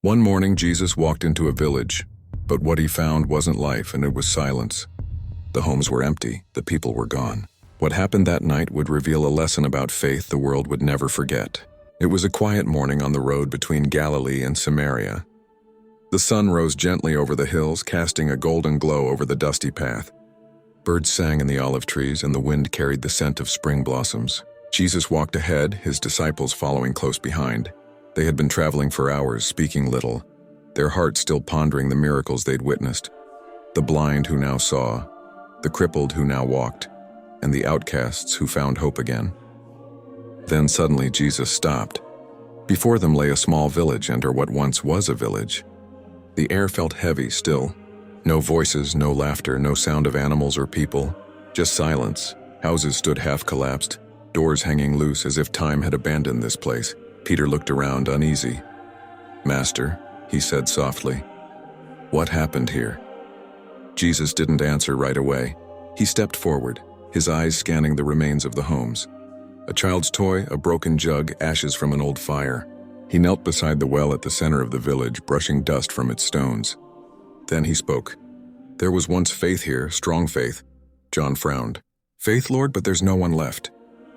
One morning, Jesus walked into a village, but what he found wasn't life, and it was silence. The homes were empty, the people were gone. What happened that night would reveal a lesson about faith the world would never forget. It was a quiet morning on the road between Galilee and Samaria. The sun rose gently over the hills, casting a golden glow over the dusty path. Birds sang in the olive trees, and the wind carried the scent of spring blossoms. Jesus walked ahead, his disciples following close behind. They had been traveling for hours, speaking little, their hearts still pondering the miracles they'd witnessed. The blind who now saw, the crippled who now walked, and the outcasts who found hope again. Then suddenly Jesus stopped. Before them lay a small village, or what once was a village. The air felt heavy still. No voices, no laughter, no sound of animals or people, just silence. Houses stood half collapsed, doors hanging loose as if time had abandoned this place. Peter looked around, uneasy. "Master," he said softly, "what happened here?" Jesus didn't answer right away. He stepped forward, his eyes scanning the remains of the homes. A child's toy, a broken jug, ashes from an old fire. He knelt beside the well at the center of the village, brushing dust from its stones. Then he spoke. "There was once faith here, strong faith." John frowned. "Faith, Lord, but there's no one left."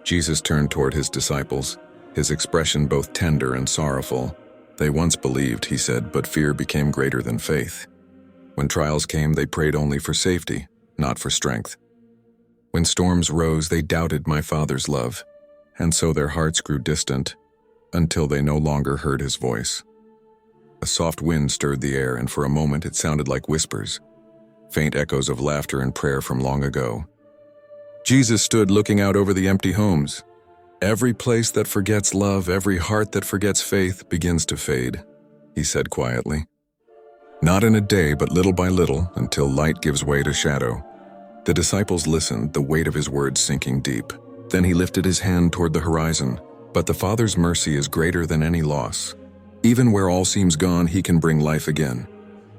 Jesus turned toward his disciples, his expression both tender and sorrowful. "They once believed," he said, "but fear became greater than faith. When trials came, they prayed only for safety, not for strength. When storms rose, they doubted my Father's love, and so their hearts grew distant until they no longer heard his voice." A soft wind stirred the air, and for a moment it sounded like whispers, faint echoes of laughter and prayer from long ago. Jesus stood looking out over the empty homes. "Every place that forgets love, every heart that forgets faith begins to fade," he said quietly. "Not in a day, but little by little, until light gives way to shadow." The disciples listened, the weight of his words sinking deep. Then he lifted his hand toward the horizon. "But the Father's mercy is greater than any loss. Even where all seems gone, he can bring life again."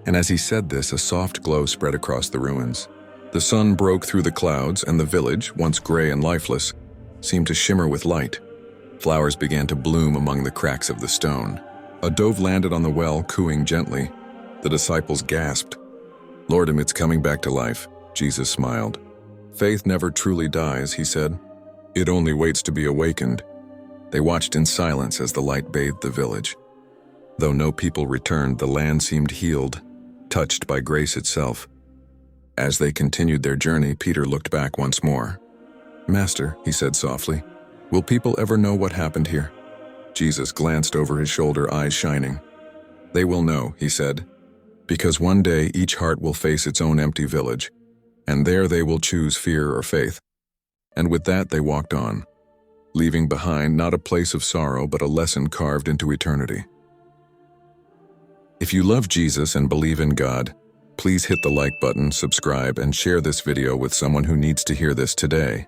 And as he said this, a soft glow spread across the ruins. The sun broke through the clouds, and the village, once gray and lifeless, seemed to shimmer with light. Flowers began to bloom among the cracks of the stone. A dove landed on the well, cooing gently. The disciples gasped. "Lord, it's coming back to life," Jesus smiled. "Faith never truly dies," he said. "It only waits to be awakened." They watched in silence as the light bathed the village. Though no people returned, the land seemed healed, touched by grace itself. As they continued their journey, Peter looked back once more. "Master," he said softly, "will people ever know what happened here?" Jesus glanced over his shoulder, eyes shining. "They will know," he said, "because one day each heart will face its own empty village, and there they will choose fear or faith." And with that they walked on, leaving behind not a place of sorrow but a lesson carved into eternity. If you love Jesus and believe in God, please hit the like button, subscribe, and share this video with someone who needs to hear this today.